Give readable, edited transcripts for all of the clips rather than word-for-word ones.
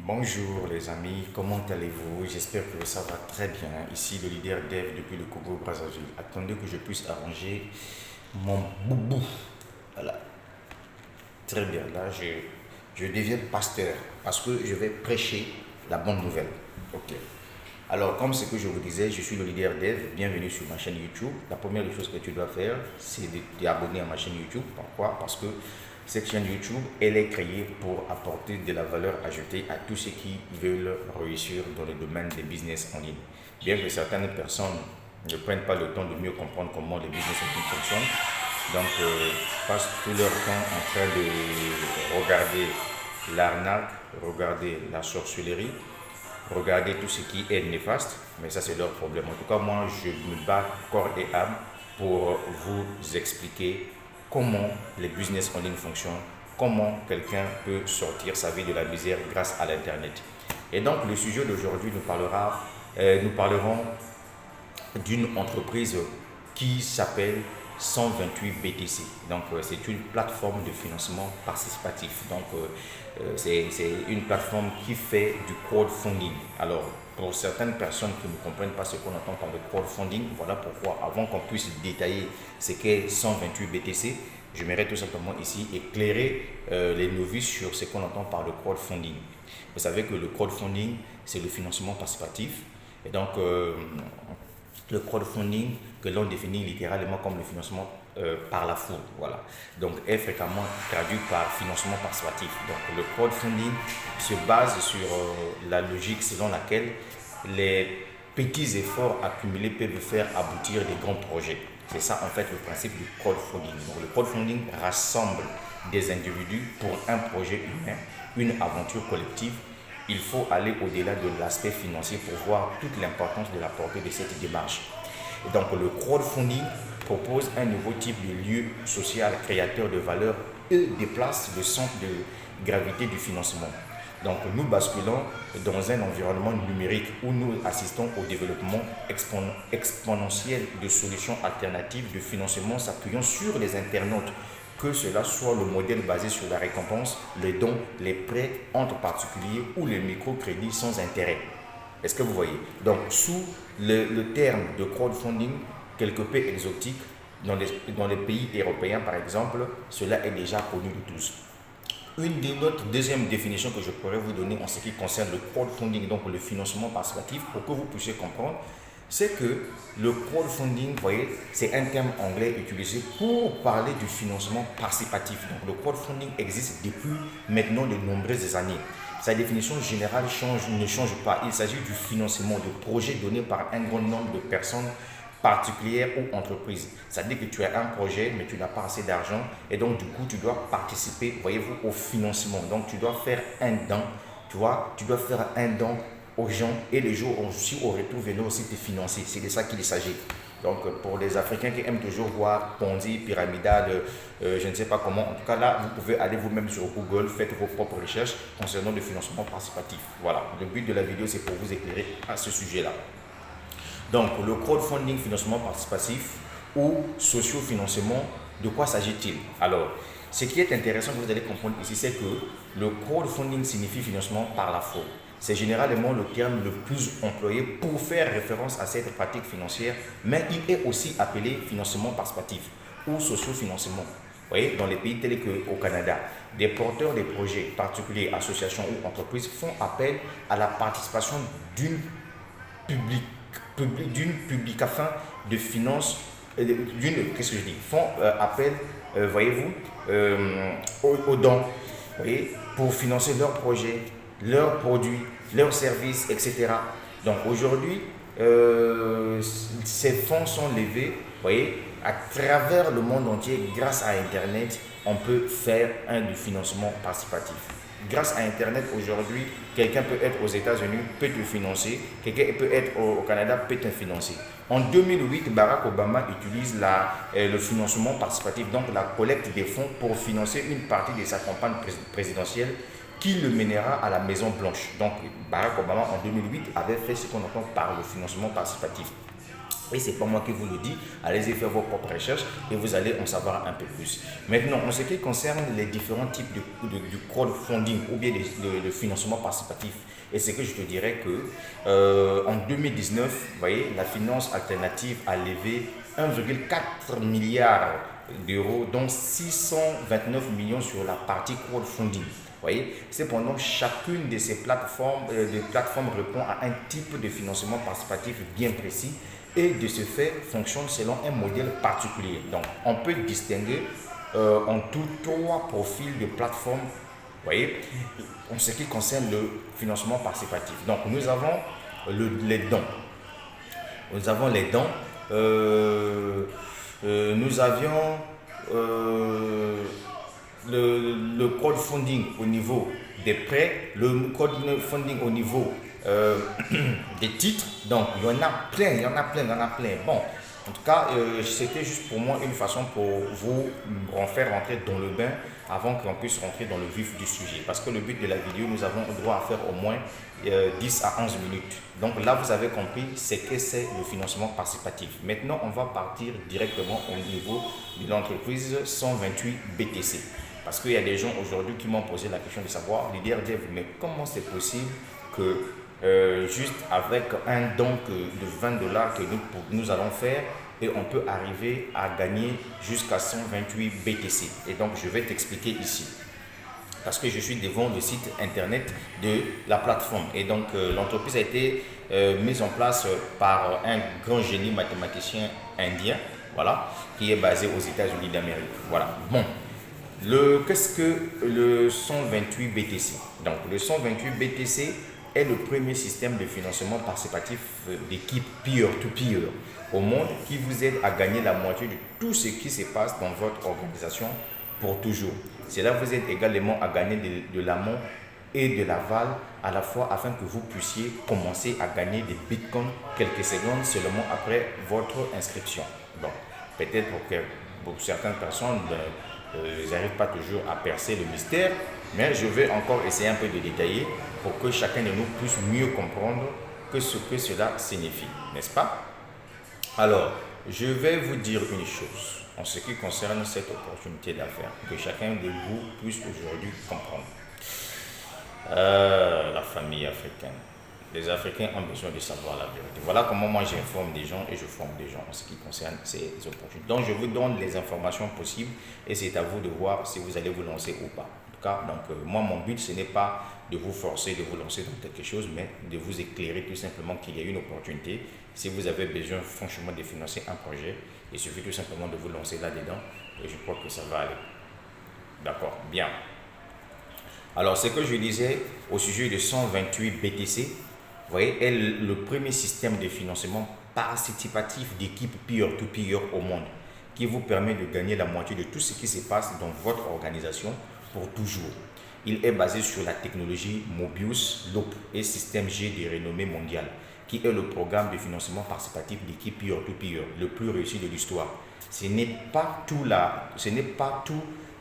Bonjour les amis, comment allez-vous? J'espère que ça va très bien. Ici le leader Dev depuis le Congo Brazzaville. Attendez que je puisse arranger mon boubou. Voilà, très bien. Là, je deviens pasteur parce que je vais prêcher la bonne nouvelle. Ok. Alors, comme ce que je vous disais, je suis le leader Dev. Bienvenue sur ma chaîne YouTube. La première des choses que tu dois faire, c'est de t'abonner à ma chaîne YouTube. Pourquoi? Parce que cette chaîne YouTube, elle est créée pour apporter de la valeur ajoutée à tous ceux qui veulent réussir dans le domaine des business en ligne. Bien que certaines personnes ne prennent pas le temps de mieux comprendre comment les business en ligne fonctionnent, donc passent tout leur temps en train de regarder l'arnaque, regarder la sorcellerie, regarder tout ce qui est néfaste, mais ça c'est leur problème. En tout cas, moi je me bats corps et âme pour vous expliquer comment les business en ligne fonctionnent, comment quelqu'un peut sortir sa vie de la misère grâce à l'Internet. Et donc le sujet d'aujourd'hui nous parlerons d'une entreprise qui s'appelle 128 BTC. Donc, c'est une plateforme de financement participatif. Donc, c'est une plateforme qui fait du crowdfunding. Alors, pour certaines personnes qui ne comprennent pas ce qu'on entend par le crowdfunding, voilà pourquoi, avant qu'on puisse détailler ce qu'est 128 BTC, j'aimerais tout simplement ici éclairer les novices sur ce qu'on entend par le crowdfunding. Vous savez que le crowdfunding, c'est le financement participatif. Et donc, le crowdfunding, que l'on définit littéralement comme le financement par la foule, voilà. Donc, est fréquemment traduit par financement participatif. Donc, le crowdfunding se base sur la logique selon laquelle les petits efforts accumulés peuvent faire aboutir des grands projets. C'est ça, en fait, le principe du crowdfunding. Donc, le crowdfunding rassemble des individus pour un projet humain, une aventure collective. Il faut aller au-delà de l'aspect financier pour voir toute l'importance de la portée de cette démarche. Et donc le crowdfunding propose un nouveau type de lieu social créateur de valeur et déplace le centre de gravité du financement. Donc nous basculons dans un environnement numérique où nous assistons au développement exponentiel de solutions alternatives de financement s'appuyant sur les internautes, que cela soit le modèle basé sur la récompense, les dons, les prêts entre particuliers ou les microcrédits sans intérêt. Est-ce que vous voyez? Donc, sous le terme de crowdfunding, quelque peu exotique, dans les pays européens par exemple, cela est déjà connu de tous. Notre deuxième définition que je pourrais vous donner en ce qui concerne le crowdfunding, donc le financement participatif, pour que vous puissiez comprendre, c'est que le crowdfunding, vous voyez, c'est un terme anglais utilisé pour parler du financement participatif. Donc le crowdfunding existe depuis maintenant de nombreuses années. Sa définition générale ne change pas. Il s'agit du financement de projets donnés par un grand nombre de personnes particulière ou entreprise. C'est-à-dire que tu as un projet, mais tu n'as pas assez d'argent et donc du coup, tu dois participer, voyez-vous, au financement. Donc, tu dois faire un don, tu vois, tu dois faire un don aux gens et les jours aussi au retour venir aussi te financer. C'est de ça qu'il s'agit. Donc, pour les Africains qui aiment toujours voir Ponzi, pyramidal, je ne sais pas comment, en tout cas là, vous pouvez aller vous-même sur Google, faites vos propres recherches concernant le financement participatif. Voilà, le but de la vidéo, c'est pour vous éclairer à ce sujet-là. Donc, le crowdfunding, financement participatif ou socio-financement, de quoi s'agit-il? Alors, ce qui est intéressant que vous allez comprendre ici, c'est que le crowdfunding signifie financement par la fraude. C'est généralement le terme le plus employé pour faire référence à cette pratique financière, mais il est aussi appelé financement participatif ou socio-financement. Vous voyez, dans les pays tels qu'au Canada, des porteurs des projets particuliers, associations ou entreprises font appel à la participation d'une public afin de finances, qu'est-ce que je dis, font appel, voyez-vous, aux dons, voyez, pour financer leurs projets, leurs produits, leurs services, etc. Donc aujourd'hui, ces fonds sont levés, voyez, à travers le monde entier grâce à Internet. On peut faire du financement participatif. Grâce à Internet, aujourd'hui, quelqu'un peut être aux États-Unis, peut te financer. Quelqu'un peut être au Canada, peut te financer. En 2008, Barack Obama utilise le financement participatif, donc la collecte des fonds pour financer une partie de sa campagne présidentielle qui le mènera à la Maison Blanche. Donc, Barack Obama, en 2008, avait fait ce qu'on entend par le financement participatif. Et c'est pas moi qui vous le dis, allez-y faire vos propres recherches et vous allez en savoir un peu plus. Maintenant, en ce qui concerne les différents types du crowdfunding ou bien le financement participatif, et c'est que je te dirais que en 2019, vous voyez, la finance alternative a levé 1,4 milliard d'euros, dont 629 millions sur la partie crowdfunding. Vous voyez, cependant, chacune de ces plateformes, répond à un type de financement participatif bien précis et de ce fait fonctionne selon un modèle particulier. Donc, on peut distinguer en tout trois profils de plateformes. Vous voyez, en ce qui concerne le financement participatif. Donc, nous avons les dons. Nous avons les dons. Nous avions le crowdfunding au niveau des prêts, le crowdfunding au niveau des titres. Donc, il y en a plein. Bon, en tout cas, c'était juste pour moi une façon pour vous en faire rentrer dans le bain avant qu'on puisse rentrer dans le vif du sujet. Parce que le but de la vidéo, nous avons le droit à faire au moins 10 à 11 minutes. Donc là, vous avez compris ce que c'est le financement participatif. Maintenant, on va partir directement au niveau de l'entreprise 128 BTC. Parce qu'il y a des gens aujourd'hui qui m'ont posé la question de savoir, Leader Dev, mais comment c'est possible que juste avec un don de 20 dollars que nous allons faire, et on peut arriver à gagner jusqu'à 128 BTC. Et donc, je vais t'expliquer ici. Parce que je suis devant le site internet de la plateforme. Et donc, l'entreprise a été mise en place par un grand génie mathématicien indien, voilà, qui est basé aux États-Unis d'Amérique. Voilà. Bon. Qu'est-ce que le 128 BTC? Donc, le 128 BTC est le premier système de financement participatif d'équipe peer-to-peer au monde qui vous aide à gagner la moitié de tout ce qui se passe dans votre organisation pour toujours. Cela vous aide également à gagner de l'amont et de l'aval à la fois afin que vous puissiez commencer à gagner des bitcoins quelques secondes seulement après votre inscription. Bon, peut-être pour certaines personnes, ils n'arrivent pas toujours à percer le mystère, mais je vais encore essayer un peu de détailler pour que chacun de nous puisse mieux comprendre ce que cela signifie, n'est-ce pas? Alors, je vais vous dire une chose en ce qui concerne cette opportunité d'affaires, que chacun de vous puisse aujourd'hui comprendre. La famille africaine. Les Africains ont besoin de savoir la vérité. Voilà comment moi j'informe des gens et je forme des gens en ce qui concerne ces opportunités. Donc je vous donne les informations possibles et c'est à vous de voir si vous allez vous lancer ou pas. En tout cas, donc, moi mon but ce n'est pas de vous forcer de vous lancer dans quelque chose, mais de vous éclairer tout simplement qu'il y a une opportunité. Si vous avez besoin franchement de financer un projet, il suffit tout simplement de vous lancer là-dedans et je crois que ça va aller. D'accord, bien. Alors ce que je disais au sujet de 128 BTC, vous voyez, est le premier système de financement participatif d'équipe peer-to-peer au monde qui vous permet de gagner la moitié de tout ce qui se passe dans votre organisation pour toujours. Il est basé sur la technologie Mobius Loop et système G de renommée mondiale, qui est le programme de financement participatif d'équipe peer-to-peer le plus réussi de l'histoire. Ce n'est pas tout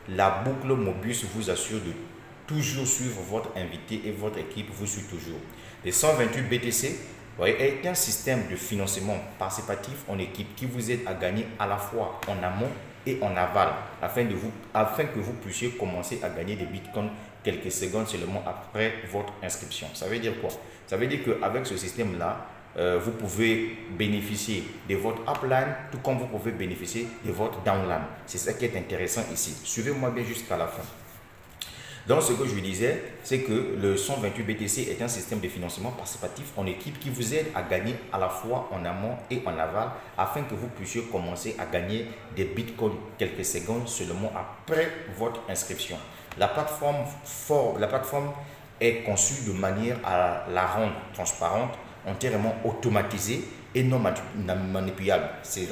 la boucle Mobius vous assure de toujours suivre votre invité et votre équipe vous suit toujours. Les 128 BTC est un système de financement participatif en équipe qui vous aide à gagner à la fois en amont et en aval afin que vous puissiez commencer à gagner des bitcoins quelques secondes seulement après votre inscription. Ça veut dire quoi? Ça veut dire qu'avec ce système-là, vous pouvez bénéficier de votre upline tout comme vous pouvez bénéficier de votre downline. C'est ça qui est intéressant ici. Suivez-moi bien jusqu'à la fin. Donc, ce que je disais, c'est que le 128 BTC est un système de financement participatif en équipe qui vous aide à gagner à la fois en amont et en aval afin que vous puissiez commencer à gagner des bitcoins quelques secondes seulement après votre inscription. La plateforme est conçue de manière à la rendre transparente, entièrement automatisée et non manipulable. C'est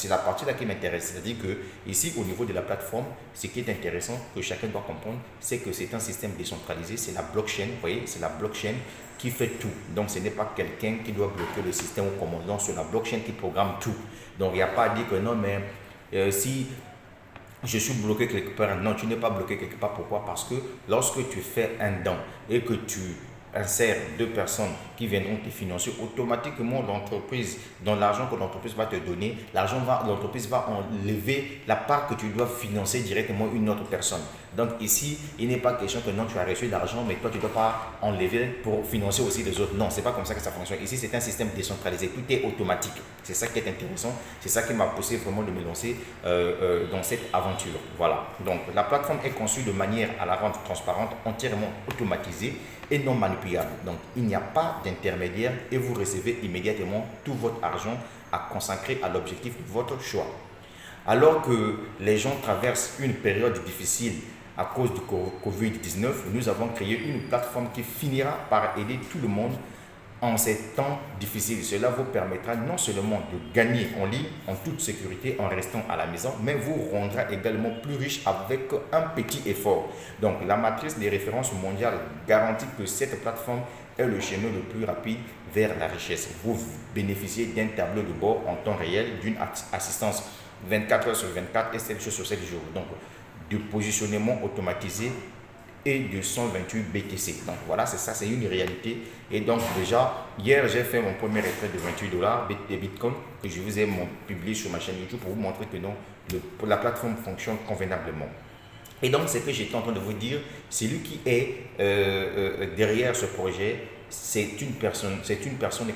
la partie là qui m'intéresse. C'est-à-dire que ici, au niveau de la plateforme, ce qui est intéressant que chacun doit comprendre, c'est que c'est un système décentralisé. C'est la blockchain, vous voyez, c'est la blockchain qui fait tout. Donc, ce n'est pas quelqu'un qui doit bloquer le système au commandant. C'est la blockchain qui programme tout. Donc, il n'y a pas à dire que non, mais si je suis bloqué quelque part, non, tu n'es pas bloqué quelque part. Pourquoi? Parce que lorsque tu fais un don et que tu insère deux personnes qui viendront te financer, automatiquement l'entreprise, dans l'argent que l'entreprise va te donner, l'entreprise va enlever la part que tu dois financer directement une autre personne. Donc ici, il n'est pas question que non, tu as reçu de l'argent, mais toi tu ne dois pas enlever pour financer aussi les autres. Non, c'est pas comme ça que ça fonctionne. Ici, c'est un système décentralisé, tout est automatique. C'est ça qui est intéressant, c'est ça qui m'a poussé vraiment de me lancer dans cette aventure. Voilà, donc la plateforme est conçue de manière à la rendre transparente, entièrement automatisée et non manipulable. Donc il n'y a pas d'intermédiaire et vous recevez immédiatement tout votre argent à consacrer à l'objectif de votre choix. Alors que les gens traversent une période difficile à cause du Covid-19, nous avons créé une plateforme qui finira par aider tout le monde en ces temps difficiles. Cela vous permettra non seulement de gagner en ligne en toute sécurité en restant à la maison, mais vous rendra également plus riche avec un petit effort. Donc la matrice des références mondiales garantit que cette plateforme est le chemin le plus rapide vers la richesse. Vous bénéficiez d'un tableau de bord en temps réel, d'une assistance 24 heures sur 24 et 7 jours sur 7 jours. Donc de positionnement automatisé et de 128 BTC. Donc voilà, c'est ça, c'est une réalité. Et donc déjà, hier, j'ai fait mon premier retrait de 28 dollars de Bitcoin que je vous ai publié sur ma chaîne YouTube pour vous montrer que non, la plateforme fonctionne convenablement. Et donc, ce que j'étais en train de vous dire, c'est lui qui est derrière ce projet. C'est une personne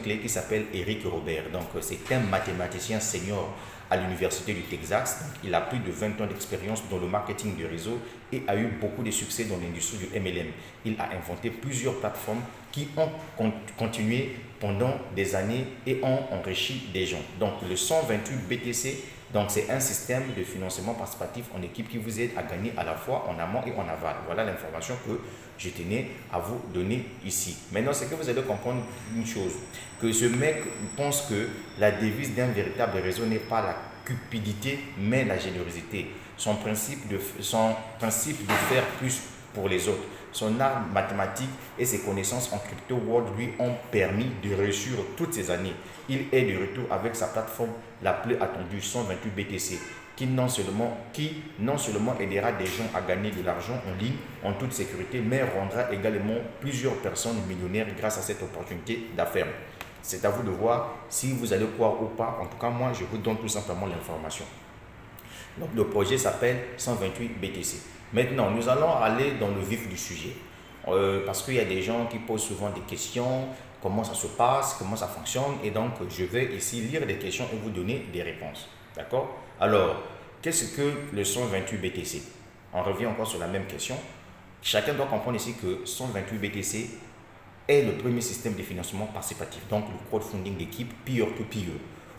clé qui s'appelle Eric Robert. Donc, c'est un mathématicien senior à l'université du Texas. Donc, il a plus de 20 ans d'expérience dans le marketing du réseau et a eu beaucoup de succès dans l'industrie du MLM. Il a inventé plusieurs plateformes qui ont continué pendant des années et ont enrichi des gens. Donc, le 128 BTC, donc c'est un système de financement participatif en équipe qui vous aide à gagner à la fois en amont et en aval. Voilà l'information que je tenais à vous donner ici. Maintenant, c'est que vous allez comprendre une chose, que ce mec pense que la devise d'un véritable réseau n'est pas la cupidité, mais la générosité. Son principe de faire plus pour les autres. Son art mathématique et ses connaissances en crypto world lui ont permis de réussir toutes ces années. Il est de retour avec sa plateforme la plus attendue, 128 BTC, qui non seulement aidera des gens à gagner de l'argent en ligne en toute sécurité, mais rendra également plusieurs personnes millionnaires grâce à cette opportunité d'affaires. C'est à vous de voir si vous allez croire ou pas. En tout cas, moi, je vous donne tout simplement l'information. Donc, le projet s'appelle 128 BTC. Maintenant, nous allons aller dans le vif du sujet. Parce qu'il y a des gens qui posent souvent des questions, comment ça se passe, comment ça fonctionne. Et donc, je vais ici lire des questions et vous donner des réponses. D'accord? Alors, qu'est-ce que le 128 BTC? On revient encore sur la même question. Chacun doit comprendre ici que 128 BTC est le premier système de financement participatif, donc le crowdfunding d'équipe peer-to-peer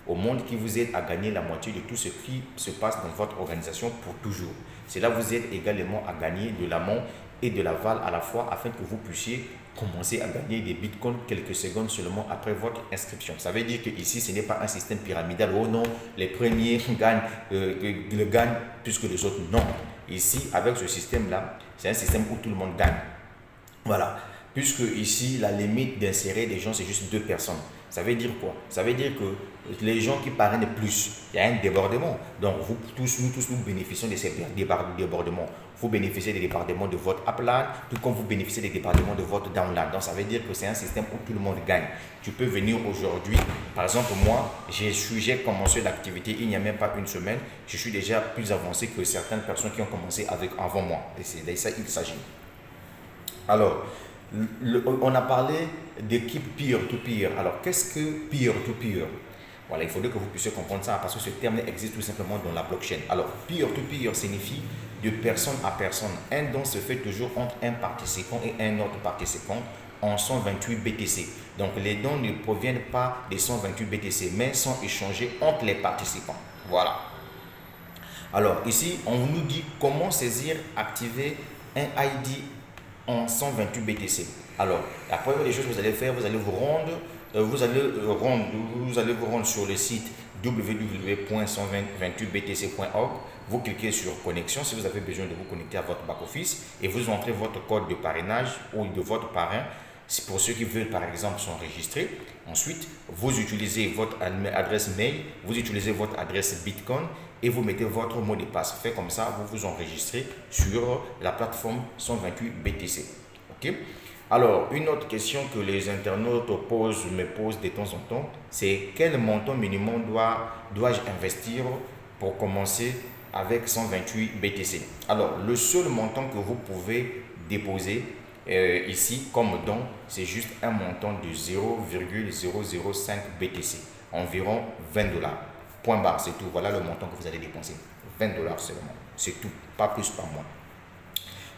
au monde qui vous aide à gagner la moitié de tout ce qui se passe dans votre organisation pour toujours. Cela vous aide également à gagner de l'amont et de l'aval à la fois afin que vous puissiez commencer à gagner des bitcoins quelques secondes seulement après votre inscription. Ça veut dire que ici, ce n'est pas un système pyramidal. Oh non, les premiers gagnent plus que les autres. Non. Ici, avec ce système-là, c'est un système où tout le monde gagne. Voilà. Puisque ici, la limite d'insérer des gens, c'est juste 2 personnes. Ça veut dire quoi? Ça veut dire que les gens qui parrainent plus, il y a un débordement. Donc, nous tous, nous bénéficions de ces débordements. Vous bénéficiez des débordements de votre upline, tout comme vous bénéficiez des débordements de votre downline. Donc, ça veut dire que c'est un système où tout le monde gagne. Tu peux venir aujourd'hui, par exemple, moi, j'ai commencé l'activité il n'y a même pas une semaine. Je suis déjà plus avancé que certaines personnes qui ont commencé avant moi. Et c'est de ça qu'il s'agit. Alors, on a parlé d'équipe peer-to-peer. Alors, qu'est-ce que peer-to-peer? Voilà, il faudrait que vous puissiez comprendre ça parce que ce terme existe tout simplement dans la blockchain. Alors, peer-to-peer signifie de personne à personne. Un don se fait toujours entre un participant et un autre participant en 128 BTC. Donc, les dons ne proviennent pas des 128 BTC, mais sont échangés entre les participants. Voilà. Alors, ici, on nous dit comment saisir, activer un ID en 128 BTC. Alors, la première des choses que vous allez faire, vous allez vous rendre sur le site www.128btc.org. Vous cliquez sur connexion si vous avez besoin de vous connecter à votre back-office et vous entrez votre code de parrainage ou de votre parrain. Pour ceux qui veulent par exemple s'enregistrer. Ensuite, vous utilisez votre adresse mail, vous utilisez votre adresse Bitcoin et vous mettez votre mot de passe. Fait comme ça, vous vous enregistrez sur la plateforme 128 BTC. Ok? Alors, une autre question que les internautes me posent de temps en temps, c'est quel montant minimum dois-je investir pour commencer avec 128 BTC? Alors, le seul montant que vous pouvez déposer ici comme don, c'est juste un montant de 0,005 BTC, environ 20 dollars. Point barre, c'est tout. Voilà le montant que vous allez dépenser. 20 dollars seulement. C'est tout, pas plus par mois.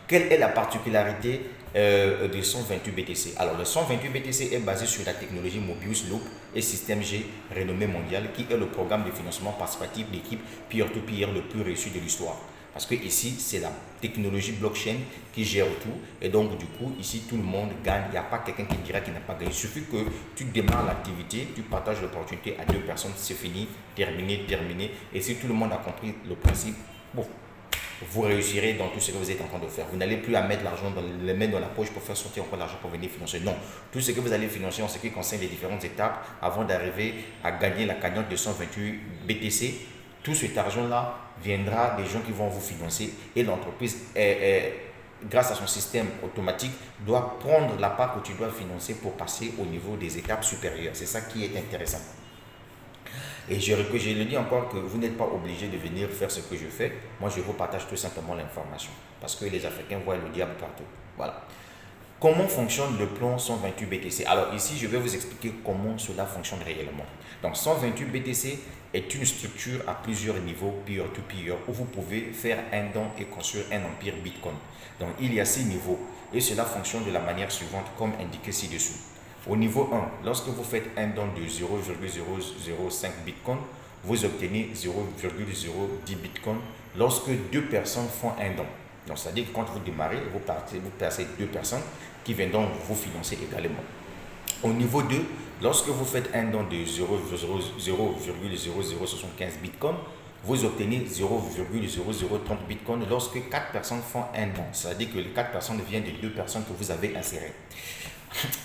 Quelle est la particularité de 128 BTC? Alors, le 128 BTC est basé sur la technologie Mobius Loop et Système G renommé mondial, qui est le programme de financement participatif d'équipe peer-to-peer le plus réussi de l'histoire. Parce que ici, c'est la technologie blockchain qui gère tout. Et donc, du coup, ici, tout le monde gagne. Il n'y a pas quelqu'un qui dira qu'il n'a pas gagné. Il suffit que tu démarres l'activité, tu partages l'opportunité à deux personnes, c'est fini, terminé. Et si tout le monde a compris le principe, bon, vous réussirez dans tout ce que vous êtes en train de faire. Vous n'allez plus à mettre l'argent les mains dans la poche pour faire sortir encore l'argent pour venir financer. Non, tout ce que vous allez financer en ce qui concerne les différentes étapes avant d'arriver à gagner la cagnotte de 128 BTC, tout cet argent-là viendra des gens qui vont vous financer et l'entreprise, grâce à son système automatique, doit prendre la part que tu dois financer pour passer au niveau des étapes supérieures. C'est ça qui est intéressant. Et je le dis encore que vous n'êtes pas obligé de venir faire ce que je fais. Moi, je vous partage tout simplement l'information. Parce que les Africains voient le diable partout. Voilà. Comment fonctionne le plan 128 BTC? Alors ici, je vais vous expliquer comment cela fonctionne réellement. Donc 128 BTC est une structure à plusieurs niveaux peer-to-peer où vous pouvez faire un don et construire un empire Bitcoin. Donc il y a 6 niveaux et cela fonctionne de la manière suivante comme indiqué ci-dessous. Au niveau 1, lorsque vous faites un don de 0,005 Bitcoin, vous obtenez 0,010 Bitcoin lorsque deux personnes font un don. Donc, c'est-à-dire que quand vous démarrez, vous placez deux personnes qui viennent donc vous financer également. Au niveau 2, lorsque vous faites un don de 0,0075 Bitcoin, vous obtenez 0,0030 Bitcoin lorsque 4 personnes font un don. C'est-à-dire que les 4 personnes viennent de deux personnes que vous avez insérées.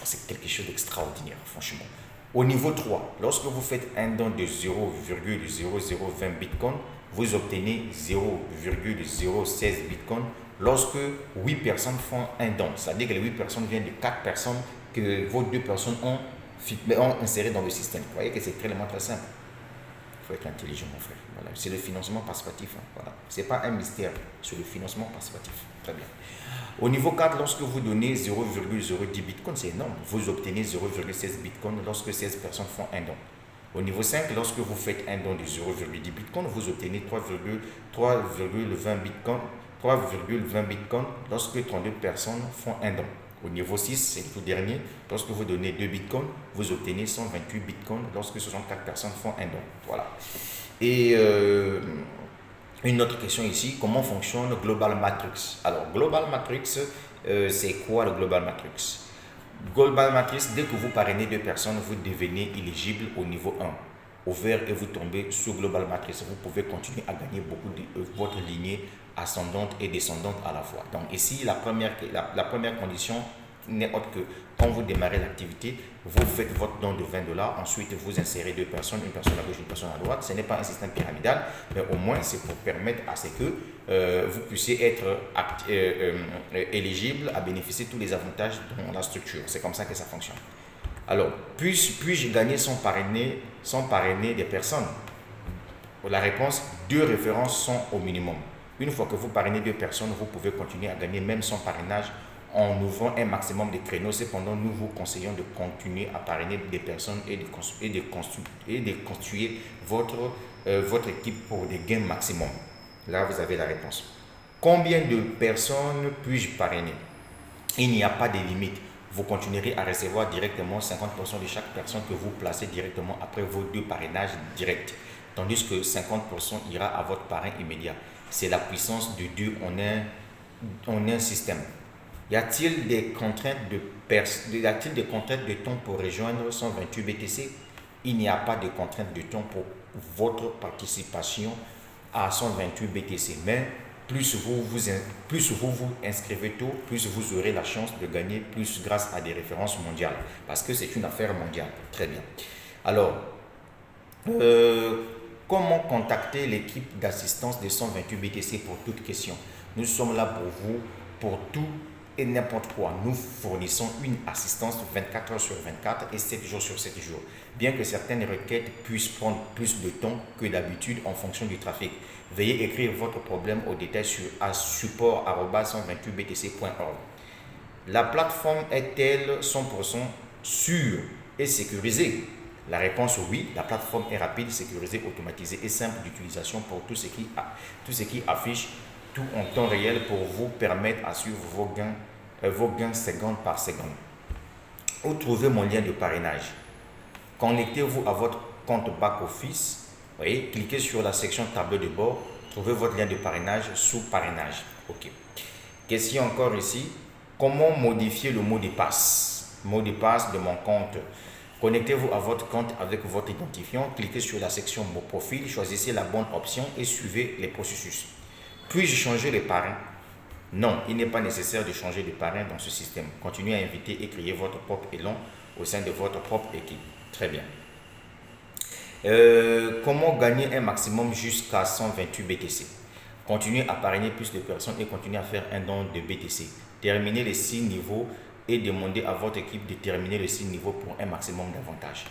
C'est quelque chose d'extraordinaire, franchement. Au niveau 3, lorsque vous faites un don de 0,0020 Bitcoin, vous obtenez 0,016 Bitcoin lorsque 8 personnes font un don. C'est-à-dire que les 8 personnes viennent de 4 personnes que vos deux personnes ont insérées dans le système. Vous voyez que c'est très simple. Il faut être intelligent, mon frère. Voilà. C'est le financement participatif. Hein. Voilà. Ce n'est pas un mystère, c'est le financement participatif. Très bien. Au niveau 4, lorsque vous donnez 0,010 Bitcoin, c'est énorme. Vous obtenez 0,16 Bitcoin lorsque 16 personnes font un don. Au niveau 5, lorsque vous faites un don de 0,10 Bitcoin, vous obtenez 3,20 Bitcoin lorsque 32 personnes font un don. Au niveau 6, c'est le tout dernier, lorsque vous donnez 2 Bitcoins, vous obtenez 128 Bitcoins lorsque 64 personnes font un don. Voilà. Et une autre question ici, comment fonctionne Global Matrix? Alors, Global Matrix, c'est quoi le Global Matrix? Global Matrix, dès que vous parrainez deux personnes, vous devenez éligible au niveau 1. Au vert et vous tombez sous Global Matrix. Vous pouvez continuer à gagner beaucoup de votre lignée ascendante et descendante à la fois. Donc ici, la première condition n'est autre que quand vous démarrez l'activité, vous faites votre don de 20 dollars, ensuite vous insérez deux personnes, une personne à gauche, une personne à droite. Ce n'est pas un système pyramidal, mais au moins c'est pour permettre à ce que vous puissiez être éligible à bénéficier de tous les avantages de la structure. C'est comme ça que ça fonctionne. Alors, puis-je gagner sans parrainer des personnes? La réponse, 2 références sont au minimum. Une fois que vous parrainez 2 personnes, vous pouvez continuer à gagner même sans parrainage en ouvrant un maximum de créneaux. Cependant, nous vous conseillons de continuer à parrainer des personnes et de constituer votre équipe pour des gains maximum. Là, vous avez la réponse. Combien de personnes puis-je parrainer? Il n'y a pas de limite. Vous continuerez à recevoir directement 50% de chaque personne que vous placez directement après vos 2 parrainages directs. Tandis que 50% ira à votre parrain immédiat. C'est la puissance de 2 en un système. Y a-t-il des contraintes de temps pour rejoindre 128 BTC? Il n'y a pas de contraintes de temps pour votre participation à 128 BTC. Mais plus vous vous inscrivez tôt, plus vous aurez la chance de gagner plus grâce à des références mondiales. Parce que c'est une affaire mondiale. Très bien. Alors, comment contacter l'équipe d'assistance de 128 BTC pour toute question? Nous sommes là pour vous, pour tout et n'importe quoi. Nous fournissons une assistance 24 heures sur 24 et 7 jours sur 7 jours. Bien que certaines requêtes puissent prendre plus de temps que d'habitude en fonction du trafic. Veuillez écrire votre problème au détail sur support@128btc.org. La plateforme est-elle 100% sûre et sécurisée? La réponse oui, la plateforme est rapide, sécurisée, automatisée et simple d'utilisation pour tout ce qui affiche tout en temps réel pour vous permettre à suivre vos gains seconde par seconde. Où trouver mon lien de parrainage? Connectez-vous à votre compte back-office. Voyez, cliquez sur la section tableau de bord. Trouvez votre lien de parrainage sous parrainage. OK. Question encore ici. Comment modifier le mot de passe? Mot de passe de mon compte. Connectez-vous à votre compte avec votre identifiant. Cliquez sur la section Mon profil. Choisissez la bonne option et suivez les processus. Puis-je changer les parrains? Non, il n'est pas nécessaire de changer de parrain dans ce système. Continuez à inviter et créer votre propre élan au sein de votre propre équipe. Très bien. Comment gagner un maximum jusqu'à 128 BTC? Continuez à parrainer plus de personnes et continuez à faire un don de BTC. Terminez les 6 niveaux et demandez à votre équipe de terminer les 6 niveaux pour un maximum d'avantages.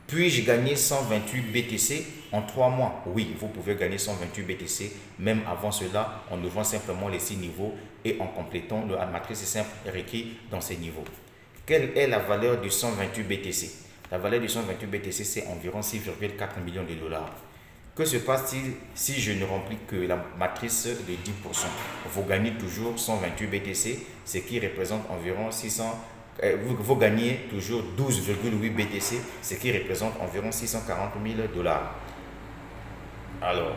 Puis-je gagner 128 BTC en 3 mois? Oui, vous pouvez gagner 128 BTC même avant cela en ouvrant simplement les 6 niveaux et en complétant la matrice simple requis dans ces niveaux. Quelle est la valeur du 128 BTC? La valeur du 128 BTC, c'est environ 6,4 millions de dollars. Que se passe-t-il si je ne remplis que la matrice de 10%? Vous gagnez toujours 128 BTC, ce qui représente environ 600. Vous gagnez toujours 12,8 BTC, ce qui représente environ 640 000 dollars. Alors,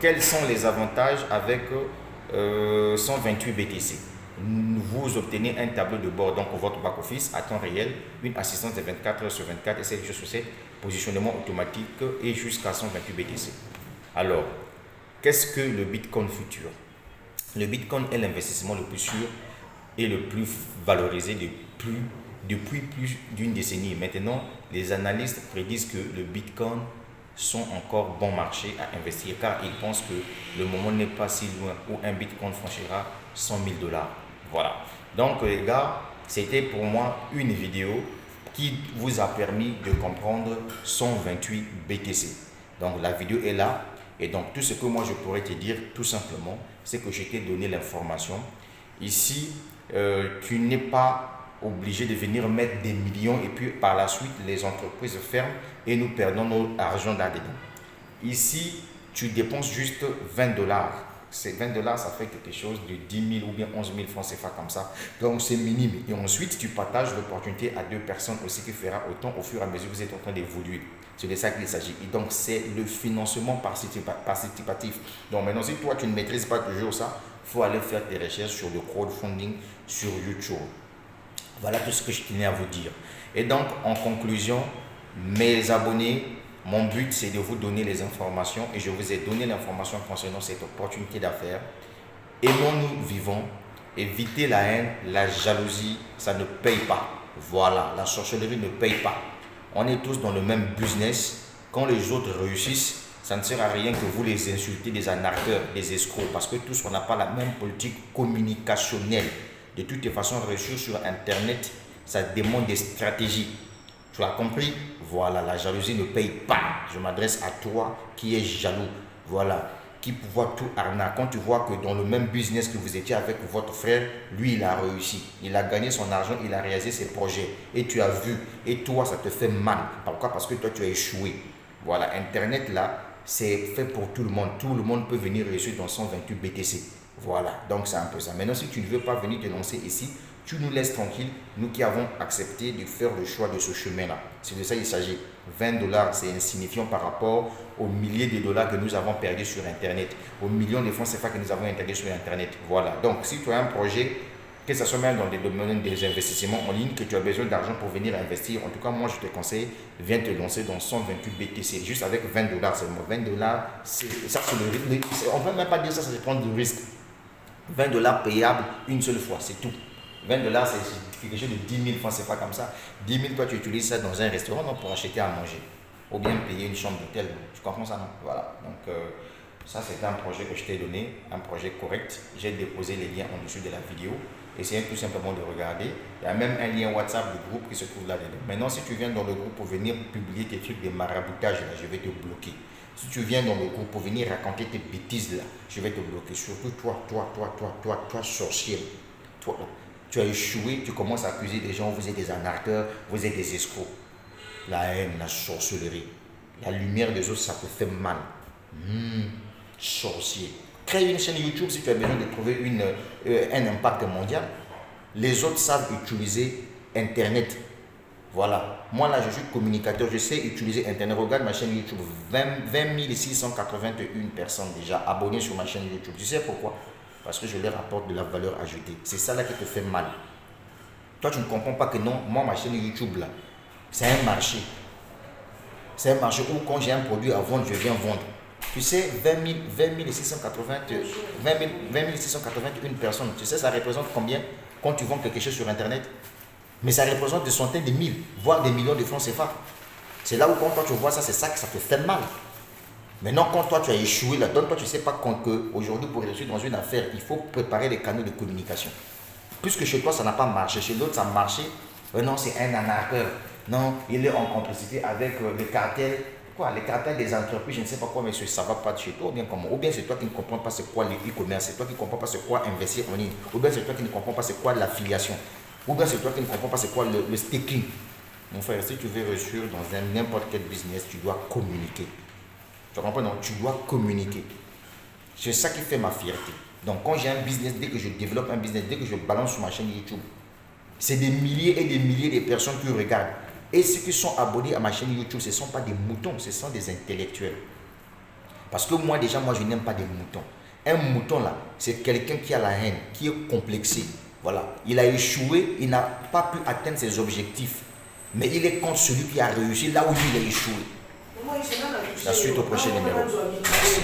quels sont les avantages avec 128 BTC? Vous obtenez un tableau de bord, donc votre back-office à temps réel, une assistance de 24 heures sur 24 et 7 jours sur 7, positionnement automatique et jusqu'à 128 BTC. Alors, qu'est-ce que le Bitcoin futur? Le Bitcoin est l'investissement le plus sûr et le plus valorisé depuis plus d'une décennie. Maintenant, les analystes prédisent que le Bitcoin sont encore bon marché à investir car ils pensent que le moment n'est pas si loin où un Bitcoin franchira 100 000 dollars. Voilà. Donc les gars, c'était pour moi une vidéo qui vous a permis de comprendre 128 BTC. Donc la vidéo est là et donc tout ce que moi je pourrais te dire tout simplement, c'est que je t'ai donné l'information. Ici, tu n'es pas obligé de venir mettre des millions et puis par la suite les entreprises ferment et nous perdons notre argent là-dedans. Ici, tu dépenses juste 20 dollars. Ces 20 dollars, ça fait quelque chose de 10 000 ou bien 11 000 francs CFA comme ça. Donc c'est minime. Et ensuite, tu partages l'opportunité à 2 personnes aussi qui fera autant au fur et à mesure que vous êtes en train d'évoluer. C'est de ça qu'il s'agit. Et donc c'est le financement participatif. Donc maintenant, si toi tu ne maîtrises pas toujours ça, il faut aller faire des recherches sur le crowdfunding sur YouTube. Voilà tout ce que je tenais à vous dire. Et donc, en conclusion, mes abonnés, mon but c'est de vous donner les informations et je vous ai donné l'information concernant cette opportunité d'affaires. Aimons-nous vivons, évitez la haine, la jalousie, ça ne paye pas. Voilà, la sorcellerie ne paye pas. On est tous dans le même business. Quand les autres réussissent, ça ne sert à rien que vous les insultez, des arnaqueurs, des escrocs, parce que tous on n'a pas la même politique communicationnelle. De toutes les façons, réussir sur Internet, ça demande des stratégies. Tu as compris? Voilà, la jalousie ne paye pas. Je m'adresse à toi qui es jaloux. Voilà, qui voit tout arnaque. Quand tu vois que dans le même business que vous étiez avec votre frère, lui, il a réussi. Il a gagné son argent, il a réalisé ses projets. Et tu as vu. Et toi, ça te fait mal. Pourquoi? Parce que toi, tu as échoué. Voilà, Internet, là, c'est fait pour tout le monde. Tout le monde peut venir réussir dans 128 BTC. Voilà, donc c'est un peu ça. Maintenant, si tu ne veux pas venir te lancer ici, tu nous laisses tranquille, nous qui avons accepté de faire le choix de ce chemin-là. C'est de ça qu'il s'agit. 20 dollars, c'est insignifiant par rapport aux milliers de dollars que nous avons perdus sur Internet, aux millions de francs CFA que nous avons intéressés sur Internet. Voilà, donc si tu as un projet, que ce soit même dans des domaines des investissements en ligne, que tu as besoin d'argent pour venir investir, en tout cas, moi, je te conseille, viens te lancer dans 128 BTC, juste avec 20 dollars seulement. 20 dollars, ça, c'est le risque. On ne peut même pas dire ça, c'est prendre du risque. 20 dollars payables une seule fois, c'est tout. 20 dollars, c'est quelque chose de 10 000 francs, c'est pas comme ça. 10 000, toi, tu utilises ça dans un restaurant non, pour acheter à manger. Ou bien payer une chambre d'hôtel. Tu comprends ça, non? Voilà. Donc, ça, c'était un projet que je t'ai donné, un projet correct. J'ai déposé les liens en dessous de la vidéo. essayez tout simplement de regarder. Il y a même un lien WhatsApp du groupe qui se trouve là-dedans. Maintenant, si tu viens dans le groupe pour venir publier tes trucs de maraboutage, là, je vais te bloquer. Si tu viens dans le groupe pour venir raconter tes bêtises, là, je vais te bloquer. Surtout toi, sorcier. Toi, tu as échoué, tu commences à accuser des gens, vous êtes des anarcheurs, vous êtes des escrocs. La haine, la sorcellerie, la lumière des autres, ça te fait mal. Sorcier. Crée une chaîne YouTube si tu as besoin de trouver un impact mondial. Les autres savent utiliser Internet. Voilà. Moi là, je suis communicateur, je sais utiliser Internet. Regarde ma chaîne YouTube. 20 681 personnes déjà abonnées sur ma chaîne YouTube. Tu sais pourquoi? Parce que je leur apporte de la valeur ajoutée. C'est ça là qui te fait mal. Toi, tu ne comprends pas que non, moi, ma chaîne YouTube là, c'est un marché. C'est un marché où quand j'ai un produit à vendre, je viens vendre. Tu sais, 20 681 personnes, tu sais, ça représente combien quand tu vends quelque chose sur Internet? Mais ça représente des centaines de mille, voire des millions de francs CFA. C'est là où quand toi tu vois ça, c'est ça que ça te fait mal. Maintenant, quand toi tu as échoué là-dedans, toi tu ne sais pas qu'aujourd'hui pour réussir dans une affaire, il faut préparer les canaux de communication. Puisque chez toi ça n'a pas marché, chez l'autre ça a marché, non c'est un anarcheur, non il est en complicité avec les cartels, les cartels des entreprises, je ne sais pas quoi, mais ça ne va pas de chez toi, ou bien comment, ou bien c'est toi qui ne comprends pas c'est quoi l'e-commerce, c'est toi qui ne comprends pas c'est quoi investir en ligne, ou bien c'est toi qui ne comprends pas c'est quoi l'affiliation, ou bien c'est toi qui ne comprends pas c'est quoi le staking. Mon frère, si tu veux réussir dans n'importe quel business, tu dois communiquer. Tu comprends? Non, tu dois communiquer. C'est ça qui fait ma fierté. Donc quand j'ai un business, dès que je développe un business, dès que je balance sur ma chaîne YouTube, c'est des milliers et des milliers de personnes qui regardent. Et ceux qui sont abonnés à ma chaîne YouTube, ce ne sont pas des moutons, ce sont des intellectuels. Parce que moi déjà, je n'aime pas des moutons. Un mouton là, c'est quelqu'un qui a la haine, qui est complexé. Voilà, il a échoué, il n'a pas pu atteindre ses objectifs. Mais il est contre celui qui a réussi là où il a échoué. La suite au prochain numéro. Merci.